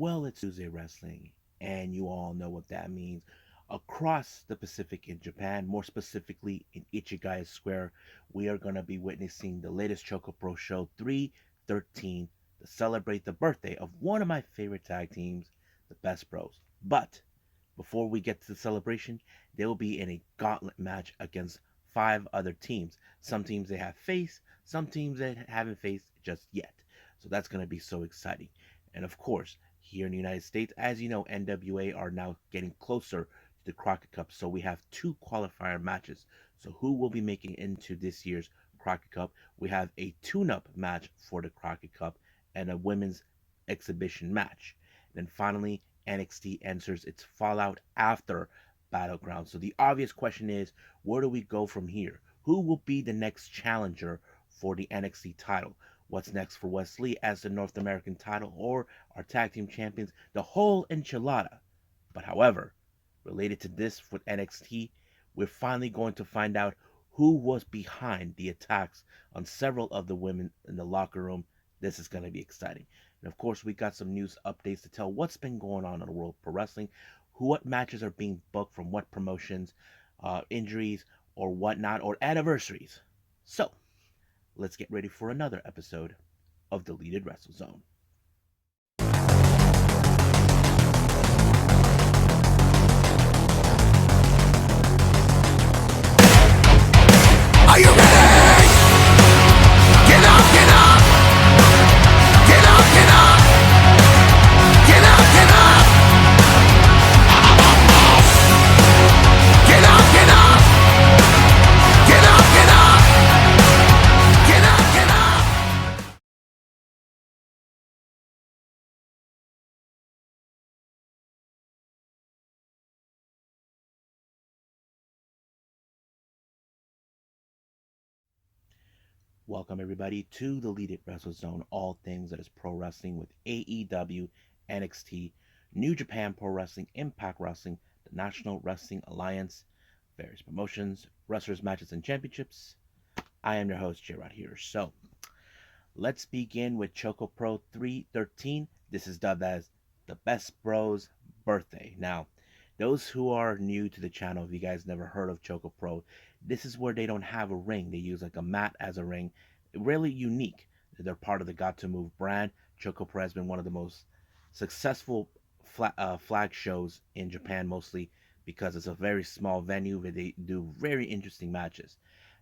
Well, it's Tuesday Wrestling, and you all know what that means. Across the Pacific in Japan, more specifically in Ichigai Square, we are going to be witnessing the latest ChocoPro show 313 to celebrate the birthday of one of my favorite tag teams, the Best Bros. But before we get to the celebration, they will be in a gauntlet match against five other teams. Some teams they have faced, some teams they haven't faced just yet. So that's going to be so exciting. And of course, here in the United States, as you know, NWA are now getting closer to the Crockett Cup. So we have two qualifier matches. So who will be making it into this year's Crockett Cup? We have a tune-up match for the Crockett Cup and a women's exhibition match. And then finally, NXT enters its fallout after Battleground. So the obvious question is, where do we go from here? Who will be the next challenger for the NXT title? What's next for Wesley as the North American title or our tag team champions? The whole enchilada. But however, related to this with NXT, we're finally going to find out who was behind the attacks on several of the women in the locker room. This is going to be exciting. And of course, we got some news updates to tell what's been going on in the world of pro wrestling, what matches are being booked from what promotions, injuries, or whatnot, or anniversaries. So, let's get ready for another episode of Deleted Wrestle Zone. Are you ready? Get up, get up! Get up, get up! Get up, get up! Get up, get up! Get up, get up! Get up, get up! Welcome everybody to the Deleted Wrestle Zone, all things that is pro wrestling with AEW, NXT, New Japan Pro Wrestling, Impact Wrestling, the National Wrestling Alliance, various promotions, wrestlers, matches, and championships. I am your host, J-Rod here. So, let's begin with ChocoPro 313. This is dubbed as the Best Bros birthday. Now, those who are new to the channel, if you guys never heard of ChocoPro, this is where they don't have a ring. They use like a mat as a ring. Really unique. They're part of the Got to Move brand. ChocoPro has been one of the most successful flag shows in Japan, mostly because it's a very small venue where they do very interesting matches.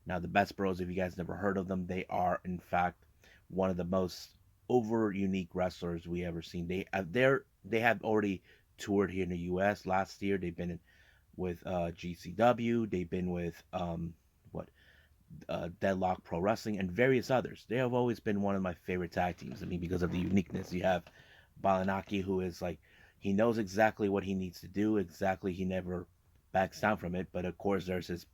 Now, the Best Bros, if you guys never heard of them, they are in fact one of the most over unique wrestlers we ever seen. They have already toured here in the U.S. Last year. They've been with GCW. They've been with what Deadlock Pro Wrestling and various others. They have always been one of my favorite tag teams. I mean, because of the uniqueness. You have Balanaki, who is like, he knows exactly what he needs to do. Exactly, he never backs down from it. But of course, there's his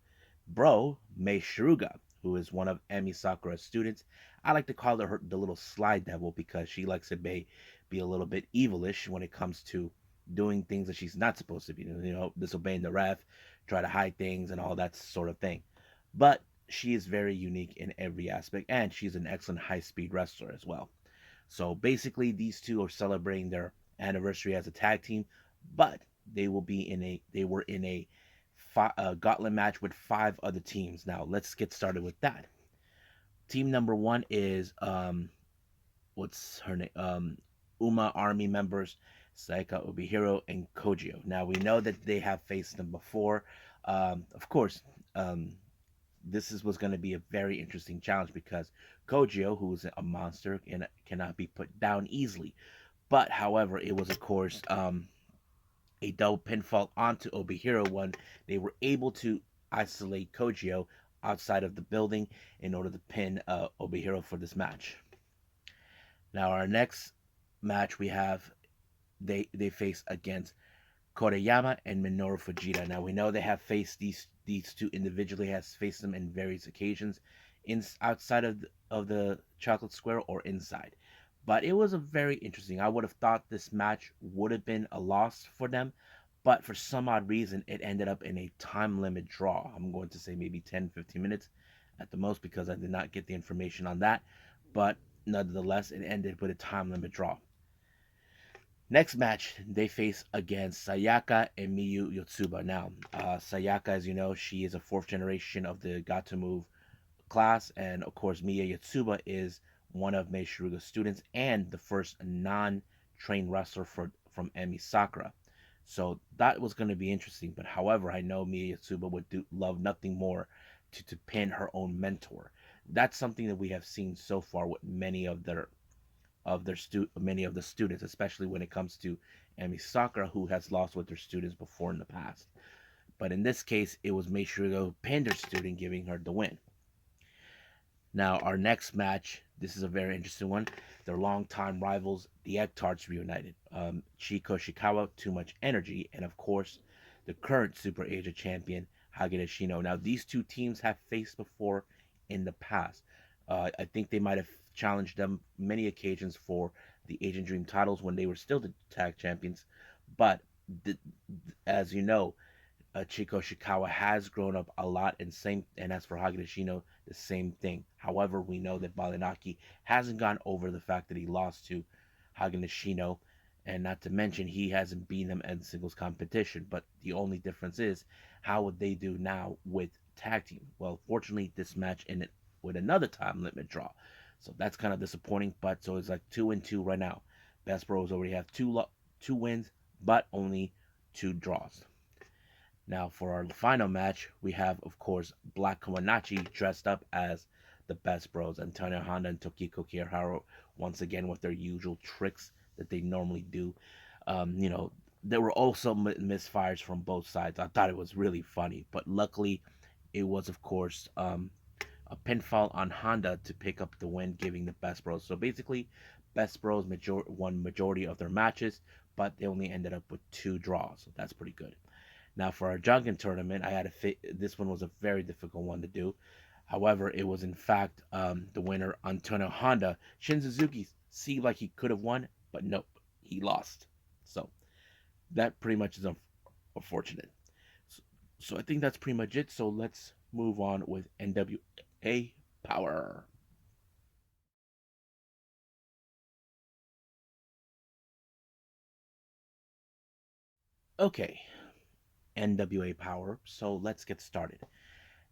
bro, Mei Shiruga, who is one of Emi Sakura's students. I like to call her the little slide devil because she likes to be a little bit evilish when it comes to doing things that she's not supposed to be doing, disobeying the ref, try to hide things and all that sort of thing. But she is very unique in every aspect, and she's an excellent high-speed wrestler as well. So basically, these two are celebrating their anniversary as a tag team, but they were in a gauntlet match with five other teams. Now let's get started with that. Team number one is what's her name? Uma Army members Saika Obihiro and Kojio. Now we know that they have faced them before. Of course, was going to be a very interesting challenge because Kojio, who is a monster, cannot be put down easily. But however, it was of course a double pinfall onto Obihiro when they were able to isolate Kojio outside of the building in order to pin Obihiro for this match. Now our next match we have they face against Koreyama and Minoru Fujita. Now we know they have faced these two individually, has faced them in various occasions, outside of the Chocolate Square or inside. But it was a very interesting. I would have thought this match would have been a loss for them, but for some odd reason, it ended up in a time limit draw. I'm going to say maybe 10, 15 minutes at the most because I did not get the information on that. But nonetheless, it ended with a time limit draw. Next match, they face against Sayaka and Miyu Yotsuba. Now, Sayaka, as you know, she is a fourth generation of the Got to Move class, and of course, Miya Yotsuba is one of Mei Shiruga's students and the first non-trained wrestler from Emi Sakura. So that was going to be interesting. But however, I know Miya Yotsuba would love nothing more to pin her own mentor. That's something that we have seen so far with many of the students, especially when it comes to Emi Sakura, who has lost with her students before in the past. But in this case, it was Mei Shiruga who pinned her student, giving her the win. Now, our next match, this is a very interesting one. Their longtime rivals, the Egg-Tarts, reunited. Chiko Shikawa, Too Much Energy, and of course, the current Super Asia champion, Hageda Shino. Now, these two teams have faced before in the past. I think they might have challenged them many occasions for the Asian Dream titles when they were still the tag champions. But th- as you know, Chico Shikawa has grown up a lot, and as for Hagedashino, the same thing. However, we know that Balinaki hasn't gone over the fact that he lost to Hagedashino, and not to mention he hasn't beaten him in singles competition. But the only difference is how would they do now with tag team? Well, fortunately, this match ended with another time limit draw, so that's kind of disappointing. But so it's like 2-2 right now. Best Bros already have two wins, but only two draws. Now, for our final match, we have, of course, Black Kawanachi dressed up as the Best Bros. Antonio Honda and Tokiko Kihara once again with their usual tricks that they normally do. You know, there were also misfires from both sides. I thought it was really funny, but luckily, it was, of course, a pinfall on Honda to pick up the win, giving the Best Bros. So basically, Best Bros won majority of their matches, but they only ended up with two draws. So that's pretty good. Now for our Junkin tournament, I had this one was a very difficult one to do. However, it was in fact the winner Antonio Honda. Shin Suzuki seemed like he could have won, but nope, he lost. So that pretty much is unfortunate. So, so I think that's pretty much it. So let's move on with NWA Powerrr. Okay, NWA Powerrr. So let's get started.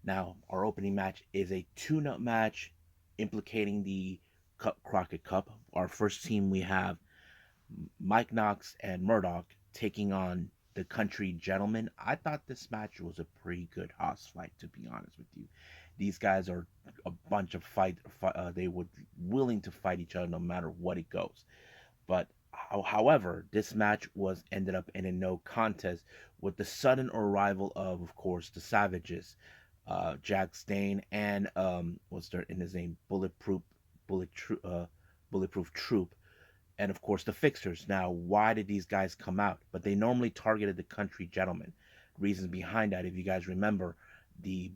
Now, our opening match is a tune-up match implicating the Crockett Cup. Our first team, we have Mike Knox and Murdoch taking on the Country Gentlemen. I thought this match was a pretty good house fight, to be honest with you. These guys are a bunch of they would willing to fight each other no matter what it goes. But however, this match was ended up in a no contest with the sudden arrival of course, the Savages, Jack Stain and what's their in his name, Bullet, Bulletproof Troop, and of course the Fixers. Now, why did these guys come out? But they normally targeted the Country Gentlemen. Reasons behind that, if you guys remember, the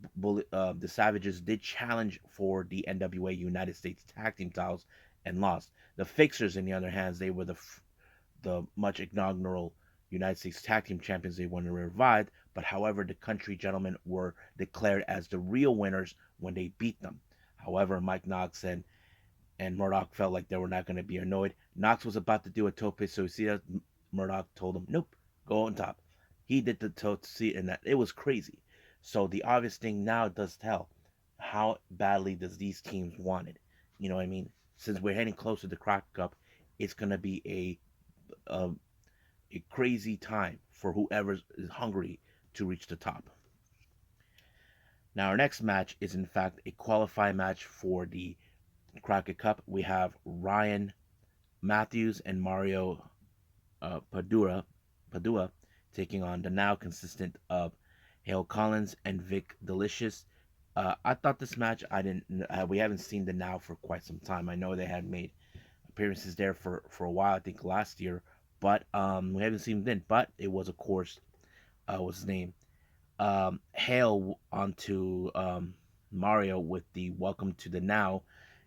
Savages did challenge for the NWA United States Tag Team titles and lost. The Fixers, in the other hand, they were the much inaugural United States Tag Team Champions. They wanted to revive, but however, the Country Gentlemen were declared as the real winners when they beat them. However, Mike Knox and Murdoch felt like they were not going to be annoyed. Knox was about to do a tope suicida. Murdoch told him, "Nope, go on top." He did the tope suicida, and that it was crazy. So the obvious thing now does tell, how badly does these teams want it? You know what I mean? Since we're heading closer to the Crockett Cup, it's going to be a a crazy time for whoever is hungry to reach the top. Now, our next match is in fact a qualifying match for the Crockett Cup. We have Ryan Matthews and Mario Padua taking on the now consistent of Hale Collins and Vic Delicious. I thought this match, I didn't. We haven't seen the Now for quite some time. I know they had made appearances there for a while. I think last year, but we haven't seen them then. But it was, of course, what's his name? Hale onto Mario with the Welcome to the Now,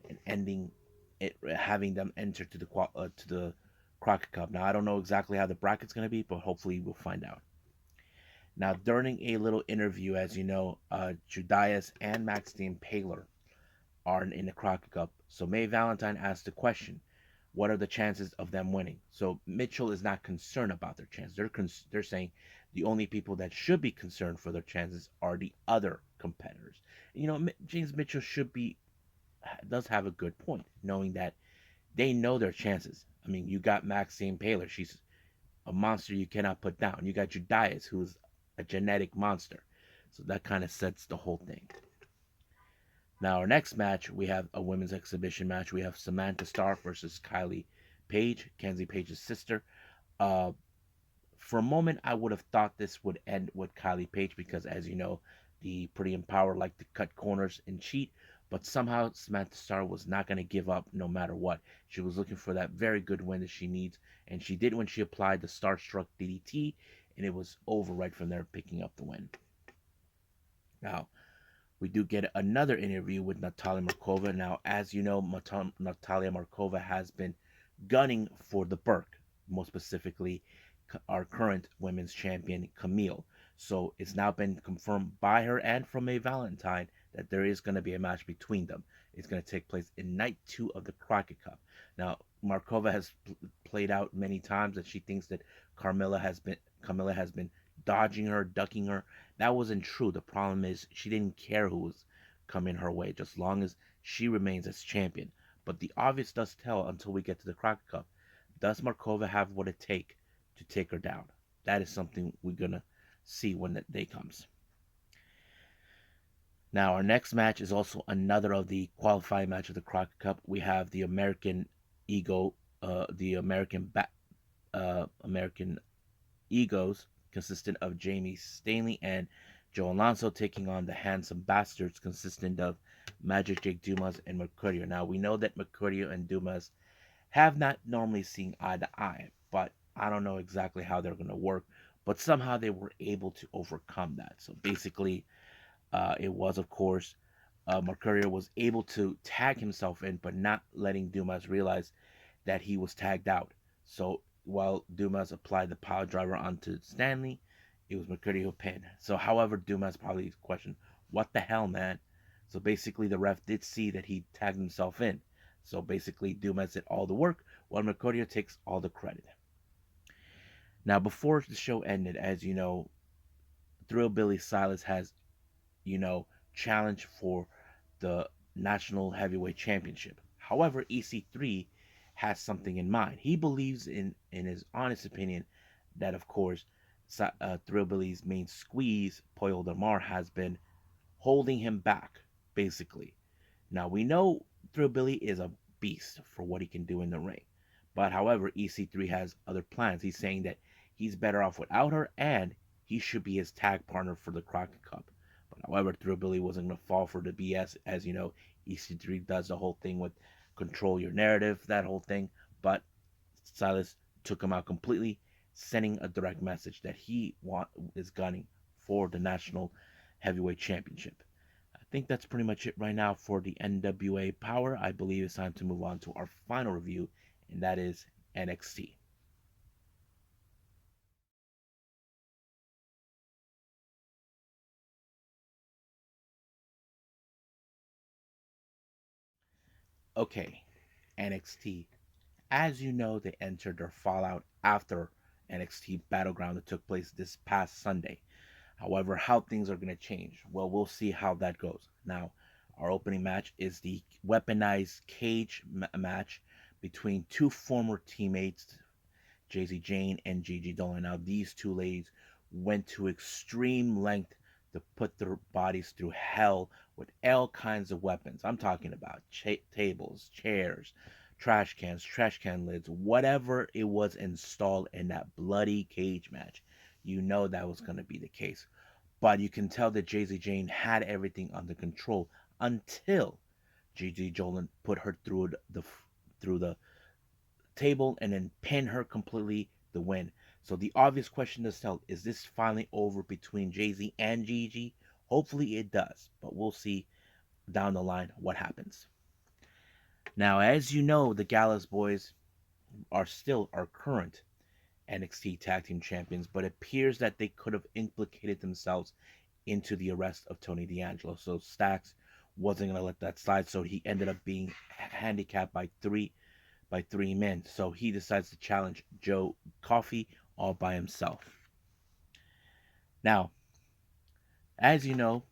and ending it, having them enter to the Crockett Cup. Now I don't know exactly how the bracket's gonna be, but hopefully we'll find out. Now during a little interview, as you know, Judias and Maxine Paler are in the Crockett Cup. So May Valentine asked the question, what are the chances of them winning? So Mitchell is not concerned about their chances. They're saying the only people that should be concerned for their chances are the other competitors. James Mitchell does have a good point, knowing that they know their chances. I mean, you got Maxine Paler. She's a monster you cannot put down. You got Judias, who's a genetic monster. So that kind of sets the whole thing. Now, our next match, we have a women's exhibition match. We have Samantha Starr versus Kylie Page, Kenzie Page's sister. Uh, for a moment, I would have thought this would end with Kylie Page because, as you know, the Pretty Empower like to cut corners and cheat. But somehow Samantha Starr was not going to give up no matter what. She was looking for that very good win that she needs, and she did when she applied the Starstruck DDT, and it was over right from there, picking up the win. Now, we do get another interview with Natalia Markova. Now, as you know, Natalia Markova has been gunning for the Burke, most specifically our current women's champion, Camille. So it's now been confirmed by her and from May Valentine that there is going to be a match between them. It's going to take place in night 2 of the Crockett Cup. Now, Markova has played out many times that she thinks that Camilla has been dodging her, ducking her. That wasn't true. The problem is she didn't care who was coming her way, just long as she remains as champion. But the obvious does tell until we get to the Crockett Cup. Does Markova have what it takes to take her down? That is something we're gonna see when that day comes. Now, our next match is also another of the qualifying match of the Crockett Cup. We have the American Ego, the American Egos, consistent of Jamie Stanley and Joe Alonso, taking on the Handsome Bastards, consistent of Magic Jake Dumas and Mercurio. Now, we know that Mercurio and Dumas have not normally seen eye to eye, but I don't know exactly how they're going to work. But somehow they were able to overcome that. So basically, it was, of course, Mercurio was able to tag himself in, but not letting Dumas realize that he was tagged out. So while Dumas applied the power driver onto Stanley, it was Mercurio who pinned. So, however, Dumas probably questioned, "What the hell, man?" So basically, the ref did see that he tagged himself in. So basically, Dumas did all the work, while Mercurio takes all the credit. Now, before the show ended, as you know, Thrillbilly Silas has challenge for the National Heavyweight Championship. However, EC3 has something in mind. He believes in his honest opinion, that, of course, Thrillbilly's main squeeze, Pollo Del Mar, has been holding him back, basically. Now, we know Thrillbilly is a beast for what he can do in the ring. But, however, EC3 has other plans. He's saying that he's better off without her, and he should be his tag partner for the Crockett Cup. However, Thrillbilly wasn't going to fall for the BS. As you know, EC3 does the whole thing with control your narrative, that whole thing. But Silas took him out completely, sending a direct message that he is gunning for the National Heavyweight Championship. I think that's pretty much it right now for the NWA Powerrr. I believe it's time to move on to our final review, and that is NXT. Okay, NXT. As you know, they entered their fallout after NXT Battleground that took place this past Sunday. However, how things are going to change, well, we'll see how that goes. Now, our opening match is the weaponized cage match between two former teammates, Jay-Z Jane and Gigi Dolan. Now, these two ladies went to extreme length to put their bodies through hell with all kinds of weapons. I'm talking about tables, chairs, trash can lids, whatever it was installed in that bloody cage match. You know that was going to be the case. But you can tell that Jay-Z Jane had everything under control until Gigi Dolan put her through the table and then pin her completely the win. So the obvious question to tell, is this finally over between Jay-Z and Gigi? Hopefully it does, but we'll see down the line what happens. Now, as you know, the Gallows Boys are still our current NXT Tag Team Champions, but it appears that they could have implicated themselves into the arrest of Tony D'Angelo. So Stacks wasn't going to let that slide, so he ended up being handicapped by 3 by 3 men. So he decides to challenge Joe Coffey all by himself. Now, as you know,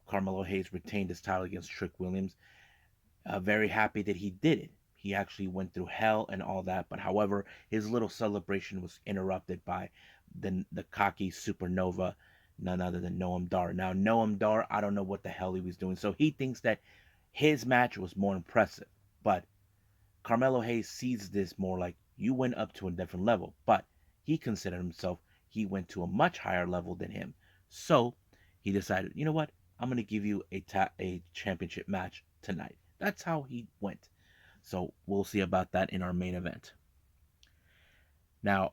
Carmelo Hayes retained his title against Trick Williams. Very happy that he did it. He actually went through hell and all that, but however, his little celebration was interrupted by the cocky supernova, none other than Noam Dar. Now, Noam Dar, I don't know what the hell he was doing. So he thinks that his match was more impressive, but Carmelo Hayes sees this more like you went up to a different level, but he considered himself he went to a much higher level than him. So he decided, you know what? I'm gonna give you a championship match tonight. That's how he went. So we'll see about that in our main event. Now,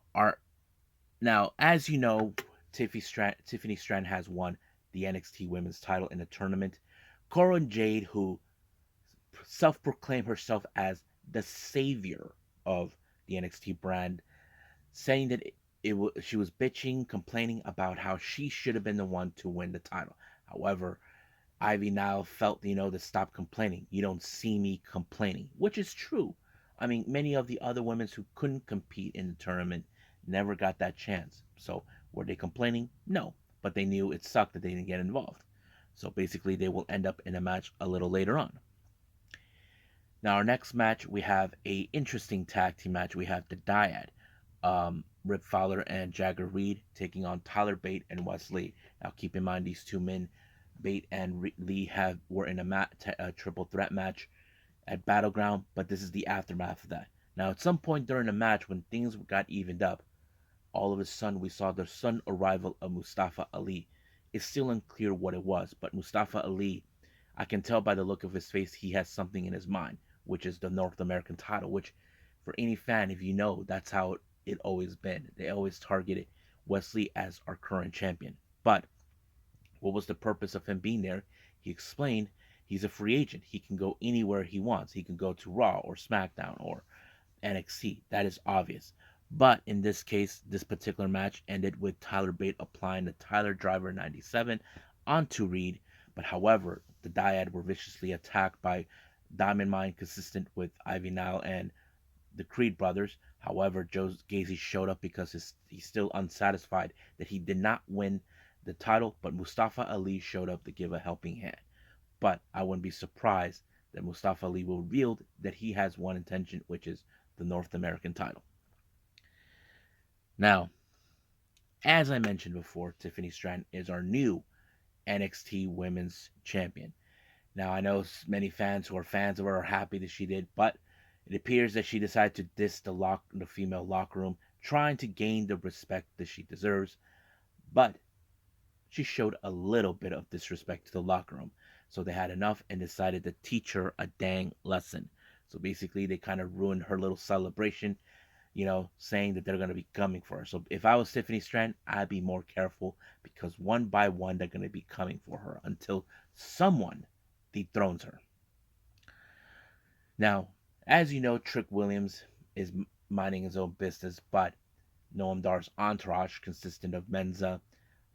as you know, Tiffany Strand has won the NXT Women's Title in a tournament. Corin Jade, who self-proclaimed herself as the savior of the NXT brand, saying that she was bitching, complaining about how she should have been the one to win the title. However, Ivy Nile felt, to stop complaining. You don't see me complaining, which is true. I mean, many of the other women who couldn't compete in the tournament never got that chance. So, were they complaining? No. But they knew it sucked that they didn't get involved. So, basically, they will end up in a match a little later on. Now, our next match, we have a interesting tag team match. We have the Dyad, Rip Fowler and Jagger Reed taking on Tyler Bate and Wes Lee. Now, keep in mind these two men, Bate and Lee, were in a triple threat match at Battleground, but this is the aftermath of that. Now, at some point during the match, when things got evened up, all of a sudden we saw the sudden arrival of Mustafa Ali. It's still unclear what it was, but Mustafa Ali, I can tell by the look of his face, he has something in his mind, which is the North American title, which for any fan, if you know, that's how it always been. They always targeted Wes Lee as our current champion. But what was the purpose of him being there? He explained he's a free agent. He can go anywhere he wants. He can go to Raw or SmackDown or NXT. That is obvious. But in this case, this particular match ended with Tyler Bate applying the Tyler Driver 97 onto Reed. But however, the Dyad were viciously attacked by Diamond Mine, consistent with Ivy Nile and the Creed brothers. However, Joe Gacy showed up because he's still unsatisfied that he did not win the title, but Mustafa Ali showed up to give a helping hand. But I wouldn't be surprised that Mustafa Ali will reveal that he has one intention, which is the North American title. Now, as I mentioned before, Tiffany Stratton is our new NXT Women's Champion. Now, I know many fans who are fans of her are happy that she did, but it appears that she decided to diss the female locker room, trying to gain the respect that she deserves. But she showed a little bit of disrespect to the locker room. So they had enough and decided to teach her a dang lesson. So basically, they kind of ruined her little celebration, saying that they're going to be coming for her. So if I was Tiffany Stratton, I'd be more careful because one by one, they're going to be coming for her until someone dethrones her. Now, as you know, Trick Williams is minding his own business, but Noam Dar's entourage, consistent of Menza,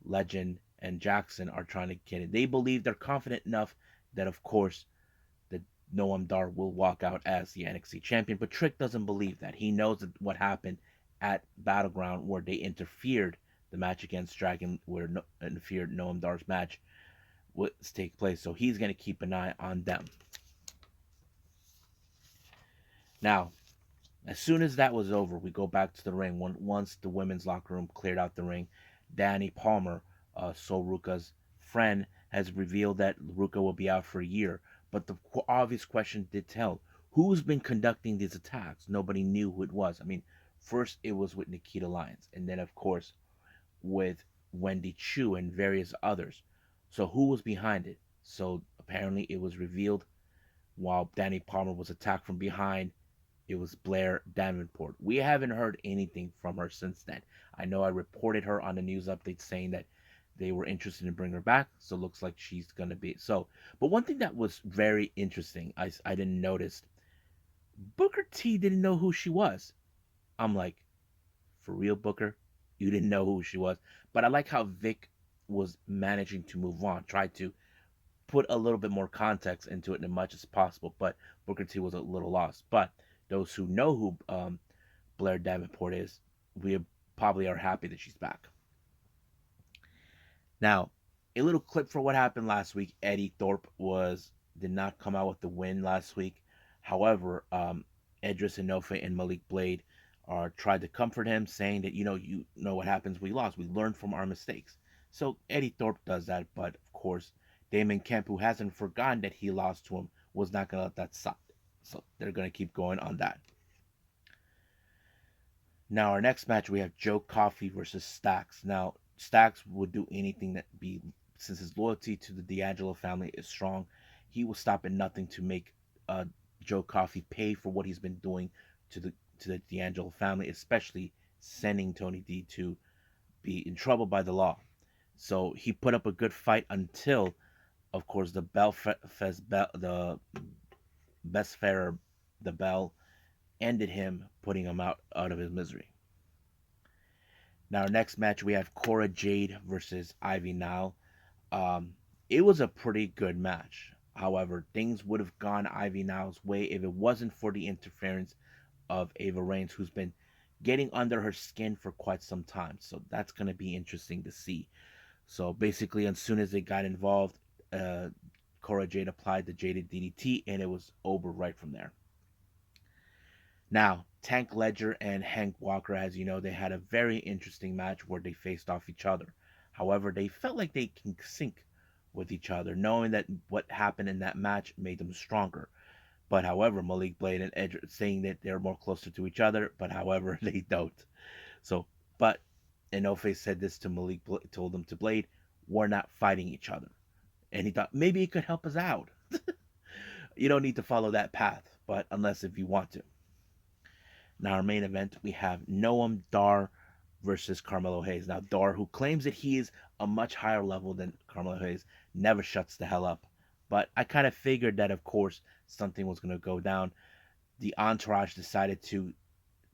Legend, and Jackson, are trying to get it. They believe they're confident enough that, of course, that Noam Dar will walk out as the NXT champion. But Trick doesn't believe that. He knows that what happened at Battleground, where they interfered the match against Dragon, where interfered Noam Dar's match was take place. So he's going to keep an eye on them. Now, as soon as that was over, we go back to the ring. Once the women's locker room cleared out the ring, Danny Palmer, Sol Ruka's friend, has revealed that Ruka will be out for a year. But the obvious question did tell, who's been conducting these attacks? Nobody knew who it was. I mean, first it was with Nikita Lyons, and then, of course, with Wendy Chu and various others. So who was behind it? So apparently it was revealed while Danny Palmer was attacked from behind. It was Blair Davenport. We haven't heard anything from her since then. I know I reported her on the news update saying that they were interested in bringing her back, so it looks like she's going to be. So, but one thing that was very interesting, I didn't notice, Booker T didn't know who she was. I'm like, for real, Booker? You didn't know who she was? But I like how Vic was managing to move on, tried to put a little bit more context into it as much as possible, but Booker T was a little lost. But those who know who Blair Davenport is, we probably are happy that she's back. Now, a little clip for what happened last week. Eddie Thorpe did not come out with the win last week. However, Edris Enofe and Malik Blade tried to comfort him, saying that you know what happens. We lost. We learned from our mistakes. So Eddie Thorpe does that, but of course, Damon Kemp, who hasn't forgotten that he lost to him, was not going to let that slide. So they're going to keep going on that. Now, our next match, we have Joe Coffey versus Stacks. Now, Stacks would do anything since his loyalty to the D'Angelo family is strong, he will stop at nothing to make Joe Coffey pay for what he's been doing to the D'Angelo family, especially sending Tony D to be in trouble by the law. So he put up a good fight until, of course, the best fair, the bell ended him, putting him out of his misery. Now, our next match, we have Cora Jade versus Ivy Nile. It was a pretty good match. However, things would have gone Ivy Nile's way if it wasn't for the interference of Ava Reigns, who's been getting under her skin for quite some time. So that's going to be interesting to see. So basically, as soon as they got involved, Cora Jade applied the Jaded DDT, and it was over right from there. Now, Tank Ledger and Hank Walker, as you know, they had a very interesting match where they faced off each other. However, they felt like they can sync with each other, knowing that what happened in that match made them stronger. But however, Malik Blade and Edge saying that they're more closer to each other, but however, they don't. So, but Enofe said this to Malik, told him to Blade, we're not fighting each other. And he thought, maybe it could help us out. You don't need to follow that path, but unless if you want to. Now, our main event, we have Noam Dar versus Carmelo Hayes. Now, Dar, who claims that he is a much higher level than Carmelo Hayes, never shuts the hell up. But I kind of figured that, of course, something was going to go down. The entourage decided to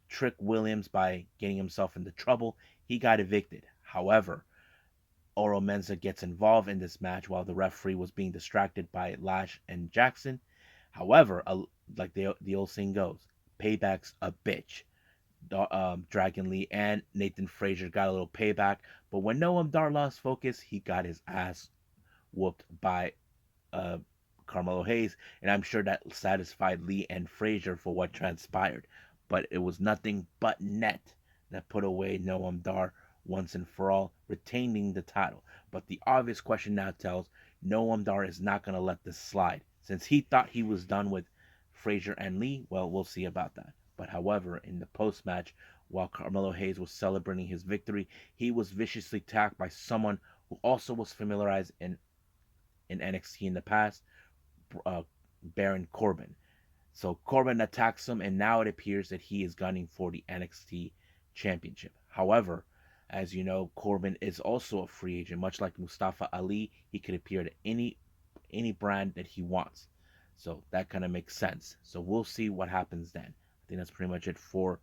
trick Williams by getting himself into trouble. He got evicted. However, Oro Menza gets involved in this match while the referee was being distracted by Lash and Jackson. However, like the old saying goes, payback's a bitch. Dragon Lee and Nathan Frazier got a little payback, but when Noam Dar lost focus, he got his ass whooped by Carmelo Hayes, and I'm sure that satisfied Lee and Frazier for what transpired. But it was nothing but net that put away Noam Dar once and for all, retaining the title. But the obvious question now tells Noam Dar is not going to let this slide. Since he thought he was done with Frazier and Lee, well, we'll see about that. But however, in the post-match, while Carmelo Hayes was celebrating his victory, he was viciously attacked by someone who also was familiarized in NXT in the past, Baron Corbin. So Corbin attacks him, and now it appears that he is gunning for the NXT Championship. However, as you know, Corbin is also a free agent, much like Mustafa Ali. He could appear at any brand that he wants. So that kind of makes sense. So we'll see what happens then. I think that's pretty much it for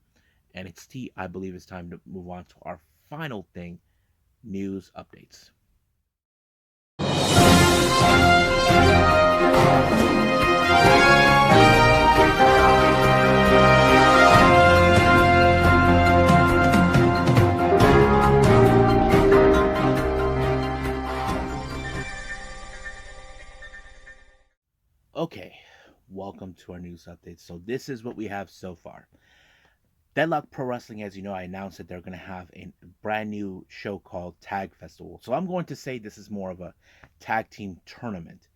NXT. I believe it's time to move on to our final thing, news updates. Okay, welcome to our news update. So this is what we have so far. Deadlock Pro Wrestling, as you know, I announced that they're going to have a brand new show called Tag Festival. So I'm going to say this is more of a tag team tournament.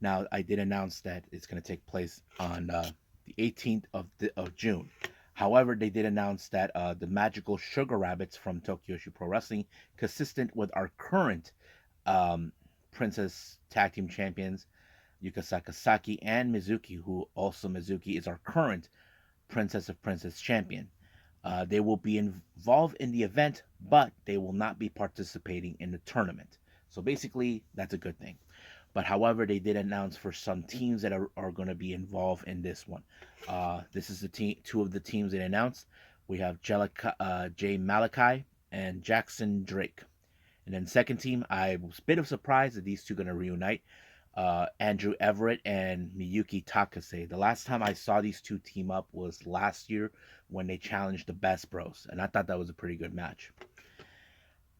Now, I did announce that it's going to take place on the 18th of June. However, they did announce that the Magical Sugar Rabbits from Tokyoshi Pro Wrestling, consistent with our current Princess Tag Team Champions, Yuka Sakazaki and Mizuki, who also Mizuki is our current Princess of Princess Champion. They will be involved in the event, but they will not be participating in the tournament. So basically, that's a good thing. But however, they did announce for some teams that are going to be involved in this one. This is the two of the teams they announced. We have Jay Malachi and Jackson Drake. And then second team, I was a bit of surprise that these two are going to reunite. Andrew Everett and Miyuki Takase. The last time I saw these two team up was last year when they challenged the Best Bros, and I thought that was a pretty good match.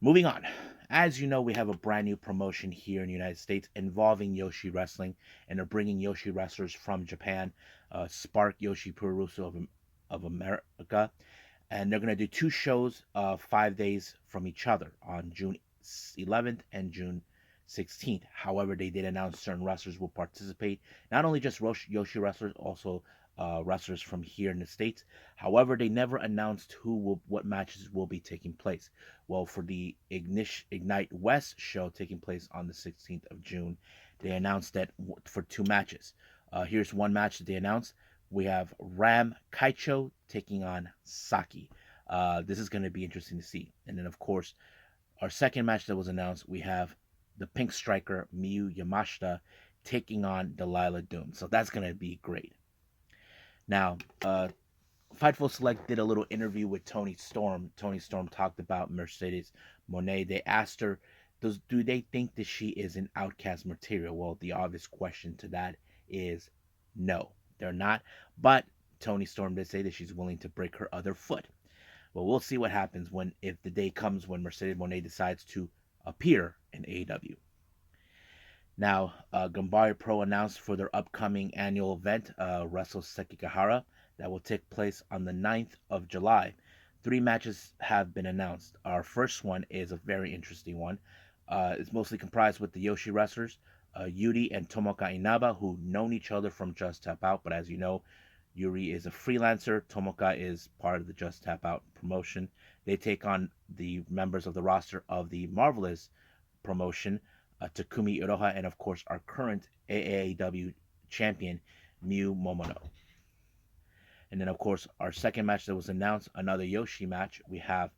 Moving on. As you know, we have a brand new promotion here in the United States involving Joshi Wrestling, and they're bringing Joshi wrestlers from Japan, Spark Joshi Purusu of America, and they're going to do two shows 5 days from each other on June 11th and June 16th. However, they did announce certain wrestlers will participate, not only just Yoshi wrestlers, also wrestlers from here in the States. However, they never announced what matches will be taking place. Well, for the Ignite West show taking place on the 16th of June, they announced that for two matches. Here's one match that they announced. We have Ram Kaicho taking on Saki. This is going to be interesting to see. And then, of course, our second match that was announced, we have the Pink Striker Miyu Yamashita taking on Delilah Doom. So that's going to be great. Now, Fightful Select did a little interview with Toni Storm. Toni Storm talked about Mercedes Moné. They asked her, do they think that she is an outcast material? Well, the obvious question to that is no, they're not. But Toni Storm did say that she's willing to break her other foot. Well, we'll see what happens if the day comes when Mercedes Moné decides to appear in AEW. Now, Ganbare Pro announced for their upcoming annual event, Wrestle Sekigahara, that will take place on the 9th of July. Three matches have been announced. Our first one is a very interesting one. It's mostly comprised with the Joshi wrestlers, Yuri and Tomoka Inaba, who known each other from Just Tap Out, but as you know, Yuri is a freelancer. Tomoka is part of the Just Tap Out promotion. They take on the members of the roster of the Marvelous promotion, Takumi Iroha, and of course our current AAW champion, Miyu Momono. And then, of course, our second match that was announced, another Joshi match, we have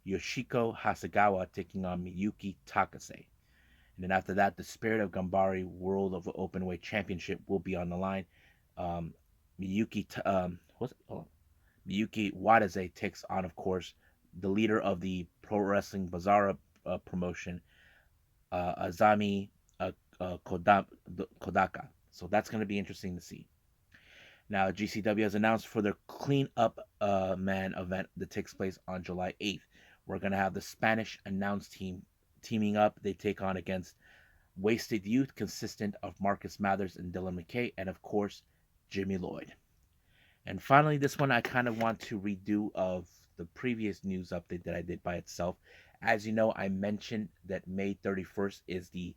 Yoshiko Hasegawa taking on Miyuki Takase. And then after that, the Spirit of Ganbare World of Openweight Championship will be on the line. Miyuki Miyuki Watase takes on, of course, the leader of the Pro Wrestling Bazaar promotion, Azami Kodaka. So that's going to be interesting to see. Now, GCW has announced for their Clean Up Man event that takes place on July 8th. We're going to have the Spanish announce team teaming up. They take on against Wasted Youth, consistent of Marcus Mathers and Dylan McKay, and of course, Jimmy Lloyd. And finally, this one I kind of want to redo of the previous news update that I did by itself. As you know, I mentioned that May 31st is the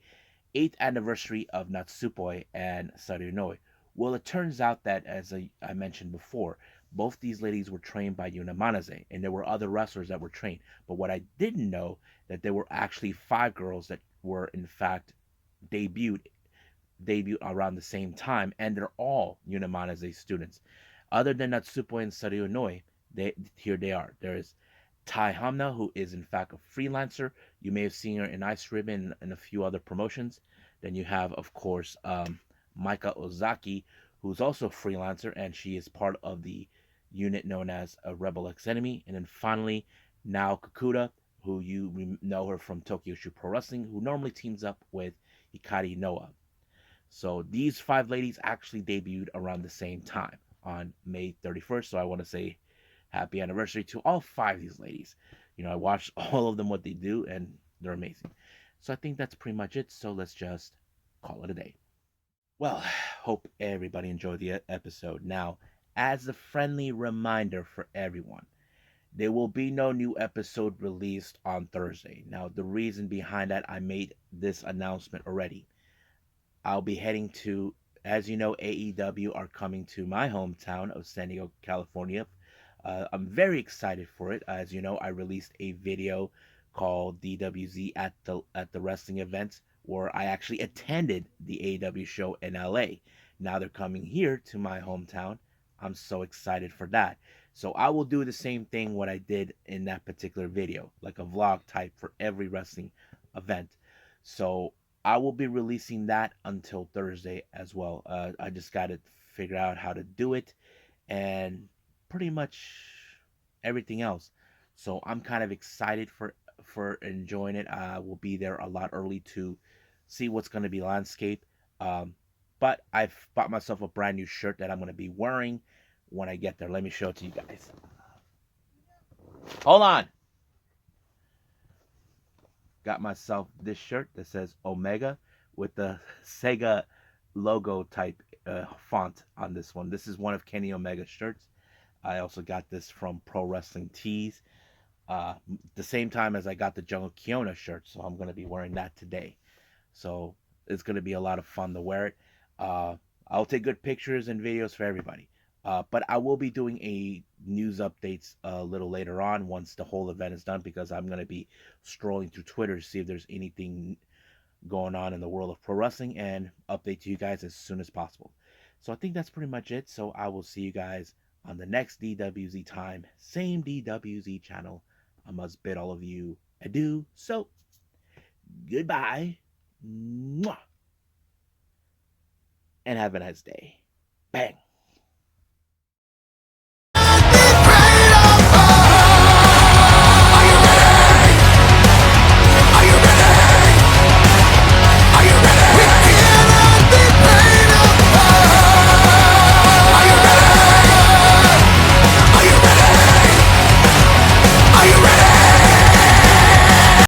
8th anniversary of Natsupoi and Sarunoi. Well, it turns out that, as I mentioned before, both these ladies were trained by Yuna Manaze, and there were other wrestlers that were trained. But what I didn't know, that there were actually 5 girls that were, in fact, debuted around the same time, and they're all Yuna Manaze students. Other than Natsupoi and Sarunoi, here they are. There is Tai Hamna, who is in fact a freelancer. You may have seen her in Ice Ribbon and a few other promotions. Then you have, of course, Maika Ozaki, who's also a freelancer, and she is part of the unit known as a Rebel X Enemy. And then finally, Nao Kakuta, who you know her from Tokyo Shoot Pro Wrestling, who normally teams up with Hikari Noa. So these 5 ladies actually debuted around the same time on May 31st. So I want to say happy anniversary to all 5 of these ladies. You know, I watched all of them, what they do, and they're amazing. So I think that's pretty much it. So let's just call it a day. Well, hope everybody enjoyed the episode. Now, as a friendly reminder for everyone, there will be no new episode released on Thursday. Now, the reason behind that, I made this announcement already. I'll be heading to, as you know, AEW are coming to my hometown of San Diego, California. I'm very excited for it. As you know, I released a video called DWZ at the wrestling events, where I actually attended the AEW show in LA. Now they're coming here to my hometown. I'm so excited for that. So I will do the same thing what I did in that particular video, like a vlog type for every wrestling event. So I will be releasing that until Thursday as well. I just got to figure out how to do it and pretty much everything else. So I'm kind of excited for enjoying it. I will be there a lot early to see what's going to be landscape. But I've bought myself a brand new shirt that I'm going to be wearing when I get there. Let me show it to you guys. Hold on. Got myself this shirt that says Omega with the Sega logo type font on this one. This is one of Kenny Omega's shirts. I also got this from Pro Wrestling Tees. The same time as I got the Jungle Kiona shirt, so I'm going to be wearing that today. So it's going to be a lot of fun to wear it. Uh, I'll take good pictures and videos for everybody. But I will be doing a news updates a little later on once the whole event is done, because I'm going to be strolling through Twitter to see if there's anything going on in the world of pro wrestling and update to you guys as soon as possible. So I think that's pretty much it. So I will see you guys on the next DWZ time, same DWZ channel. I must bid all of you adieu. So goodbye. Mwah. And have a nice day. Bang.